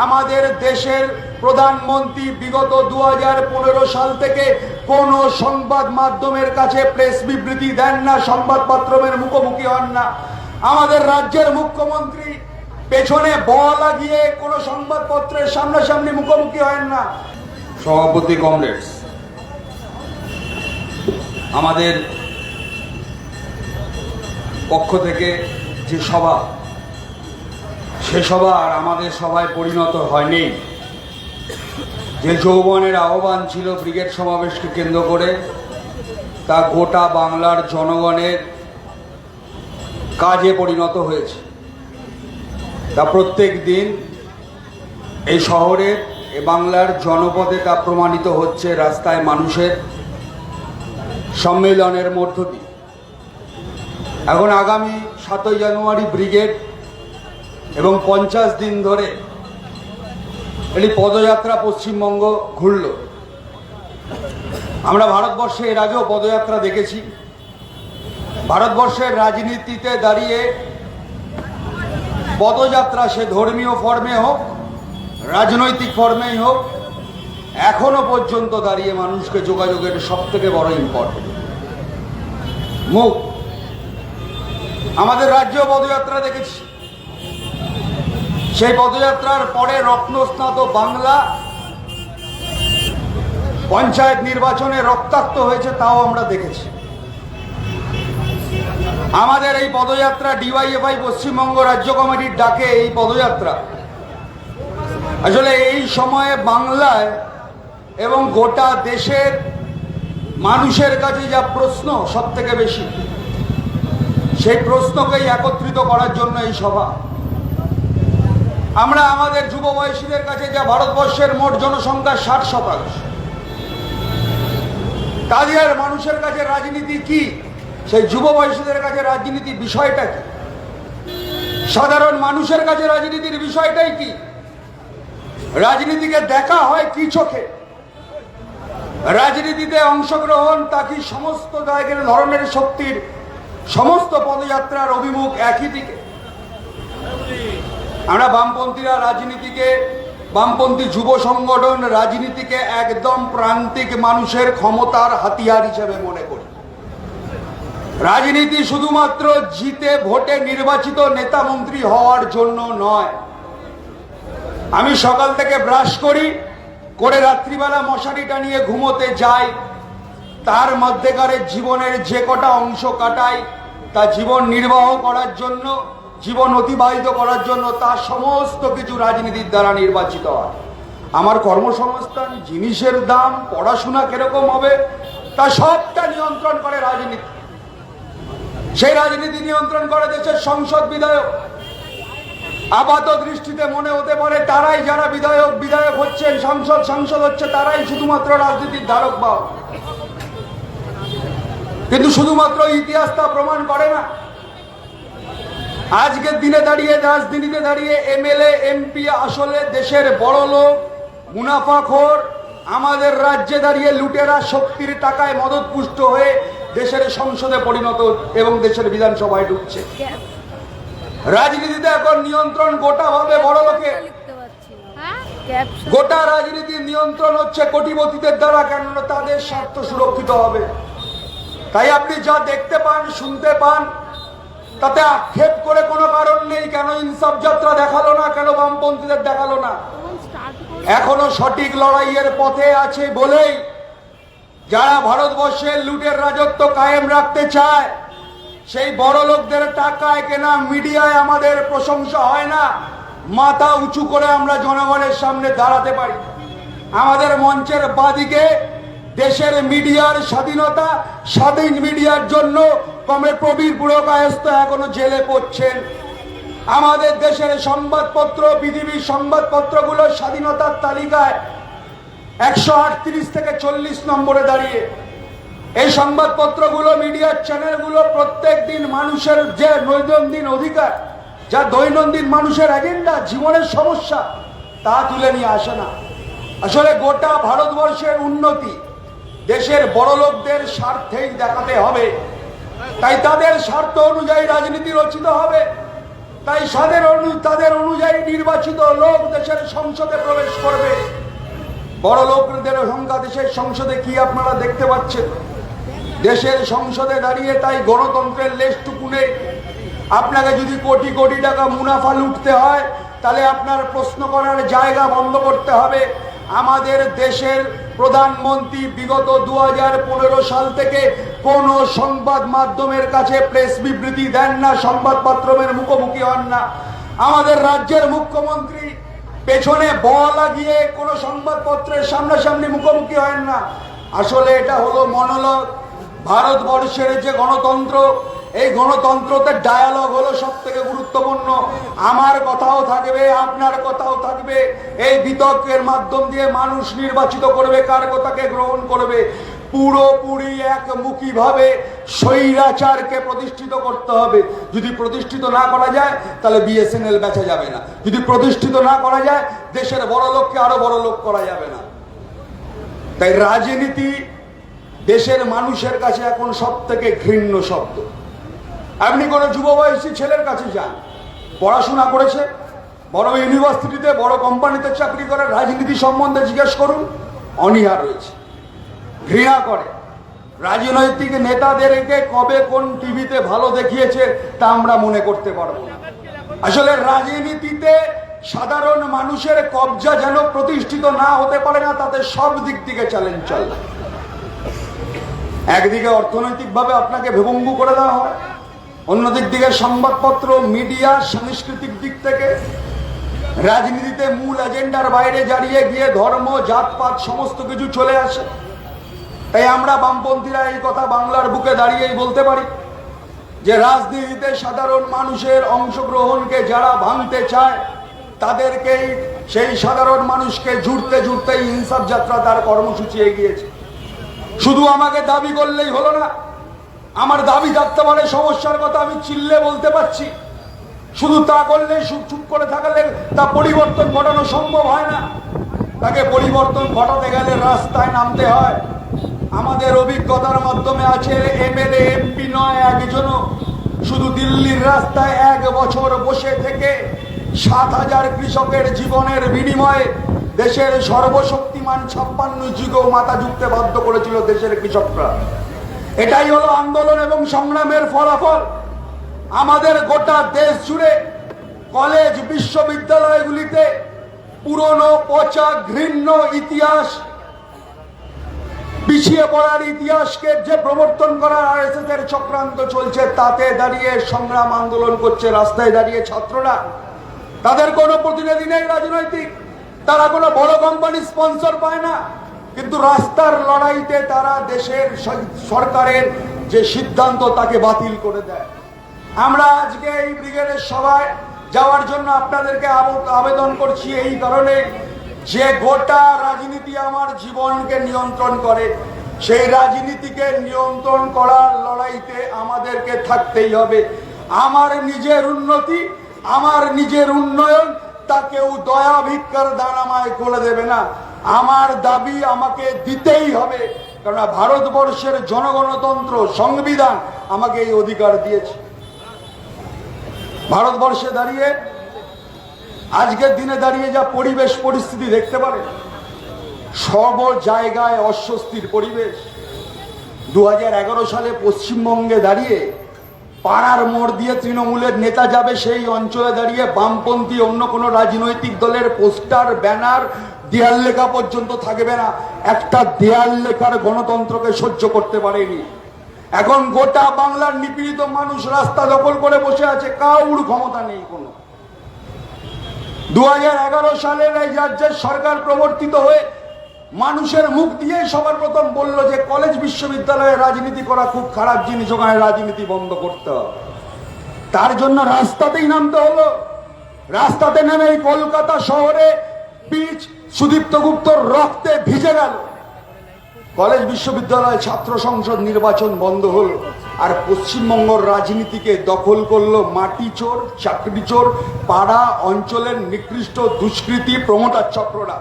আমাদের দেশের প্রধানমন্ত্রী বিগত 2015 সাল থেকে কোন সংবাদ মাধ্যমের কাছে প্রেস বিবৃতি দেন না, সংবাদপত্রের মুখোমুখি হন না। আমাদের রাজ্যের মুখ্যমন্ত্রী পেছনে বল লাগিয়ে কোন সংবাদপত্রের সামনাসামনি মুখোমুখি হন না। সভাপতি কমরেডস, আমাদের পক্ষ থেকে যে সভা, সে সভা আর আমাদের সভায় পরিণত হয়নি। যে যৌবনের আহ্বান ছিল ব্রিগেড সমাবেশকে কেন্দ্র করে, তা গোটা বাংলার জনগণের কাজে পরিণত হয়েছে। তা প্রত্যেক দিন এই শহরের এ বাংলার জনপদে তা প্রমাণিত হচ্ছে রাস্তায় মানুষের সম্মেলনের মধ্য দিয়ে। এখন আগামী 7ই জানুয়ারি ব্রিগেড এবং 50 দিন ধরে এটি পদযাত্রা পশ্চিমবঙ্গ ঘুরল। আমরা ভারতবর্ষে এর আগেও পদযাত্রা দেখেছি। ভারতবর্ষের রাজনীতিতে দাঁড়িয়ে পদযাত্রা, সে ধর্মীয় ফর্মে হোক, রাজনৈতিক ফর্মেই হোক, এখনো পর্যন্ত দাঁড়িয়ে মানুষকে যোগাযোগের সবথেকে বড় ইম্পর্টেন্ট মুখ। আমাদের রাজ্যেও পদযাত্রা দেখেছি। সেই পদযাত্রার পরে রত্নস্নাত বাংলা পঞ্চায়েত নির্বাচনে রক্তাক্ত হয়েছে, তাও আমরা দেখেছি। আমাদের এই পদযাত্রা ডিওয়াইএফআই পশ্চিমবঙ্গ রাজ্য কমিটির ডাকে এই পদযাত্রা আসলে এই সময়ে বাংলায় এবং গোটা দেশের মানুষের কাছে যা প্রশ্ন সব থেকে বেশি, সেই প্রশ্নকেই একত্রিত করার জন্য এই সভা। আমরা আমাদের যুব বয়সীদের কাছে, যা ভারতবর্ষের মোট জনসংখ্যার 60%, তাদের মানুষের কাছে রাজনীতি কি, সেই যুব বয়সীদের কাছে রাজনীতি বিষয়টা কি, সাধারণ মানুষের কাছে রাজনীতির বিষয়টাই কি, রাজনীতিকে দেখা হয় কি চোখে, রাজনীতিতে অংশগ্রহণ তা কি সমস্ত ধরনের শক্তির সমস্ত পদযাত্রার অভিমুখ একই দিকে। আমরা বামপন্থীরা রাজনীতিকে, বামপন্থী যুব সংগঠন রাজনীতিকে একদম প্রান্তিক মানুষের ক্ষমতার হাতিয়ার হিসেবে মনে করি। রাজনীতি শুধুমাত্র জিতে ভোটে নির্বাচিত নেতা মন্ত্রী হওয়ার জন্য নয়। আমি সকাল থেকে ব্রাশ করে রাত্রিবেলা মশারি টানিয়ে ঘুমোতে যাই, তার মধ্যেকারের জীবনের যে কটা অংশ কাটাই, তা জীবন নির্বাহ করার জন্য, জীবন অতিবাহিত করার জন্য, তার সমস্ত কিছু রাজনীতির দ্বারা নির্বাচিত হয়। আমার কর্মসংস্থান, জিনিসের দাম, পড়াশোনা কিরকম হবে, তা সবটা নিয়ন্ত্রণ করে রাজনীতি। সেই রাজনীতি নিয়ন্ত্রণ করে দেশের সংসদ, বিধায়ক। আপাত দৃষ্টিতে মনে হতে পারে তারাই যারা বিধায়ক হচ্ছেন, সাংসদ হচ্ছে, তারাই শুধুমাত্র রাজনীতির ধারক বাহক। কিন্তু শুধুমাত্র ইতিহাস তা প্রমাণ করে না। আজকের দিনে দাঁড়িয়ে, রাজনীতিতে দাঁড়িয়ে এমএলএ এমপি আসলে দেশের বড় লোক, মুনাফাখোর। আমাদের রাজ্যে দাঁড়িয়ে লুটেরা শক্তির টাকায় মদতপুষ্ট হয়ে দেশের সংসদে পরিণত এবং দেশের বিধানসভায় ঢুকছে। রাজনীতিতে এখন নিয়ন্ত্রণ গোটা ভাবে বড় লোকের। গোটা রাজনীতির নিয়ন্ত্রণ হচ্ছে কোটিপতিদের দ্বারা, কেননা তাদের স্বার্থ সুরক্ষিত হবে। তাই আপনি যা দেখতে পান, শুনতে পান, তাতে আক্ষেপ করে কোনো কারণ নেই। কেন ইনসাফ যাত্রা দেখালো না, কেন বামপন্থীদের দেখালো না? এখনো সঠিক লড়াইয়ের পথে আছে বলেই যারা ভারতবর্ষের লুটের রাজত্ব কায়েম রাখতে চায়, সেই বড় লোকদের টাকায় কেনা মিডিয়ায় আমাদের প্রশংসা হয় না। মাথা উঁচু করে আমরা জনগণের সামনে দাঁড়াতে পারি। আমাদের মঞ্চের বাদিকে দেশের মিডিয়ার স্বাধীনতা, স্বাধীন মিডিয়ার জন্য কমরেড প্রবীর পুরকায়স্থ এখনো জেলে পড়ছেন। আমাদের দেশের সংবাদপত্র, পৃথিবীর সংবাদপত্রগুলো স্বাধীনতার তালিকায় 138 থেকে 40 নম্বরে দাঁড়িয়ে। এই সংবাদপত্রগুলো, মিডিয়ার চ্যানেলগুলো প্রত্যেক দিন মানুষের যে দৈনন্দিন অধিকার, যা দৈনন্দিন মানুষের এজেন্ডা, জীবনের সমস্যা, তা তুলে নিয়ে আসে না। আসলে গোটা ভারতবর্ষের উন্নতি দেশের বড় লোকদের স্বার্থেই দেখাতে হবে। তাই তাদের স্বার্থ অনুযায়ী রাজনীতি রচিত হবে। তাই তাদের অনুযায়ী নির্বাচিত লোক দেশের সংসদে প্রবেশ করবে। বড় লোকদের সংখ্যা দেশের সংসদে কি আপনারা দেখতে পাচ্ছেন? দেশের সংসদে দাঁড়িয়ে তাই গণতন্ত্রের লেশটুকু নেই। আপনাকে যদি কোটি কোটি টাকা মুনাফা লুটতে হয়, তাহলে আপনার প্রশ্ন করার জায়গা বন্ধ করতে হবে। আমাদের দেশের প্রধানমন্ত্রী বিগত 2015 সাল থেকে কোন সংবাদ মাধ্যমের কাছে প্রেস বিবৃতি দেন না, সংবাদ মাধ্যমের মুখোমুখি হন না। আমাদের রাজ্যের মুখ্যমন্ত্রী পেছনে লাগিয়ে কোনো সংবাদপত্রের সামনাসামনি মুখোমুখি হয় না। আসলে এটা হলো মনোলগ। ভারতবর্ষের যে গণতন্ত্র, এই গণতন্ত্রতে ডায়ালগ হলো সব থেকে গুরুত্বপূর্ণ। আমার কথাও থাকবে, আপনার কথাও থাকবে। এই বিতর্কের মাধ্যম দিয়ে মানুষ নির্বাচিত করবে কার কথাকে গ্রহণ করবে। পুরোপুরি একমুখী ভাবে স্বৈরাচারকে প্রতিষ্ঠিত করতে হবে। যদি প্রতিষ্ঠিত না করা যায় তাহলে বিএসএনএল বেচা যাবে না। যদি প্রতিষ্ঠিত না করা যায় দেশের বড় লোককে আরো বড় লোক করা যাবে না। তাই রাজনীতি দেশের মানুষের কাছে এখন সব থেকে ঘৃণ্য শব্দ। আপনি কোনো যুব বয়সী ছেলের কাছে যান, পড়াশোনা করেছে, বড় ইউনিভার্সিটিতে বড় কোম্পানিতে চাকরি করে, রাজনীতি সম্বন্ধে জিজ্ঞেস করুন, অনীহা রয়েছে, ঘৃণা করে। রাজনৈতিক নেতাদেরকে কবে কোন টিভিতে ভালো দেখিয়েছে তা আমরা মনে করতে পারবো না। আসলে রাজনীতিতে সাধারণ মানুষের কবজা যেন প্রতিষ্ঠিত না হতে পারে না, তাতে সব দিক থেকে চ্যালেঞ্জ চলে। একদিকে অর্থনৈতিকভাবে আপনাকে ভেবঙ্গু করে দেওয়া হয়, অন্যদিক দিকে সংবাদপত্র, মিডিয়া, সাংস্কৃতিক দিক থেকে রাজনীতিতে মূল এজেন্ডার বাইরে দাঁড়িয়ে গিয়ে ধর্ম, জাতপাত সমস্ত কিছু চলে আসে। তাই আমরা বামপন্থীরা এই কথা বাংলার বুকে দাঁড়িয়েই বলতে পারি যে রাজনীতিতে সাধারণ মানুষের অংশগ্রহণকে যারা ভাঙতে চায় তাদেরকেই, সেই সাধারণ মানুষকে জুড়তে জুড়তেই ইনসাফ যাত্রা তার কর্মসূচি এগিয়েছে। শুধু আমাকে দাবি করলেই হলো না, আমার দাবি থাকতে পারে, সমস্যার কথা আমি চিল্লে বলতে পারছি। শুধু তা করলে, চুপ করে থাকলে তা পরিবর্তন ঘটানো সম্ভব হয় না। তাকে পরিবর্তন ঘটাতে গেলে রাস্তায় নামতে হয়। আমাদের অভিজ্ঞতার মাধ্যমে আছে এমএলএ এমপি নয় একজনও, শুধু দিল্লির রাস্তায় 1 বছর বসে থেকে 7,000 কৃষকের জীবনের বিনিময়ে দেশের সর্বশক্তিমান 56 যুগেও মাথা ঝুঁকতে বাধ্য করেছিল দেশের কৃষকরা। এটাই হলো আন্দোলন এবং সংগ্রামের ফলাফল। আমাদের গোটা দেশ জুড়ে কলেজ, বিশ্ববিদ্যালয়গুলিতে পুরনো, পচা, ঘৃণ্য ইতিহাস, পিছিয়ে পড়ার ইতিহাসকে যে প্রবর্তন করার আরএসএস এর চক্রান্ত চলছে, তাতে দাঁড়িয়ে সংগ্রাম আন্দোলন করছে রাস্তায় দাঁড়িয়ে ছাত্ররা। তাদের কোনো প্রতিনিধি নেই রাজনৈতিক, তারা কোনো বড় কোম্পানি স্পন্সর পায় না, কিন্তু রাস্তার লড়াইতে তারা দেশের সরকারের যে সিদ্ধান্ত তাকে বাতিল করে দেয়। আমরা আজকে এই ব্রিগেডের সভায় যাওয়ার জন্য আপনাদেরকে আবেদন করছি এই কারণে যে গোটা রাজনীতি আমার জীবনকে নিয়ন্ত্রণ করে, সেই রাজনীতিকে নিয়ন্ত্রণ করার লড়াইতে আমাদেরকে থাকতেই হবে। আমার নিজের উন্নতি, আমার নিজের উন্নয়ন তা কেউ দয়া ভিক্ষার দান আমায় করে দেবে না। আমার দাবি আমাকে দিতেই হবে, কারণ ভারতবর্ষের জনগণতন্ত্র, সংবিধান আমাকে এই অধিকার দিয়েছে। ভারতবর্ষে দাঁড়িয়ে, আজকের দিনে দাঁড়িয়ে যা পরিবেশ পরিস্থিতি দেখতে পারে, সব জায়গায় অস্বস্তির পরিবেশ। 2011 সালে পশ্চিমবঙ্গে দাঁড়িয়ে পাড়ার মোড় দিয়ে তৃণমূলের নেতা যাবে, সেই অঞ্চলে দাঁড়িয়ে বামপন্থী অন্য কোনো রাজনৈতিক দলের পোস্টার, ব্যানার, দেয়াল লেখা পর্যন্ত থাকবে না। একটা দেয়াল লেখার গণতন্ত্রকে সহ্য করতে পারেনি। এখন গোটা বাংলার নিপীড়িত মানুষ রাস্তা দখল করে বসে আছে, কাউর ক্ষমতা নেই কোনো। 2011 সালের এই রাজ্যের সরকার প্রবর্তিত হয়ে মানুষের মুখ দিয়ে সবার প্রথম বলল যে কলেজ, বিশ্ববিদ্যালয়ে রাজনীতি করা খুব খারাপ জিনিস, ওখানে রাজনীতি বন্ধ করতে হবে। তার জন্য রাস্তাতেই নামতে হলো। রাস্তাতে নেমে কলকাতা শহরে পিচ সুদীপ্ত গুপ্তর রক্তে ভিজে গেল। কলেজ, বিশ্ববিদ্যালয়, ছাত্র সংসদ নির্বাচন বন্ধ হলো। আর পশ্চিমবঙ্গের রাজনীতিকে দখল করলো মাটি চোর, চাকরি চোর, পাড়া অঞ্চলের নিকৃষ্ট দুষ্কৃতী প্রমোটার চক্ররা।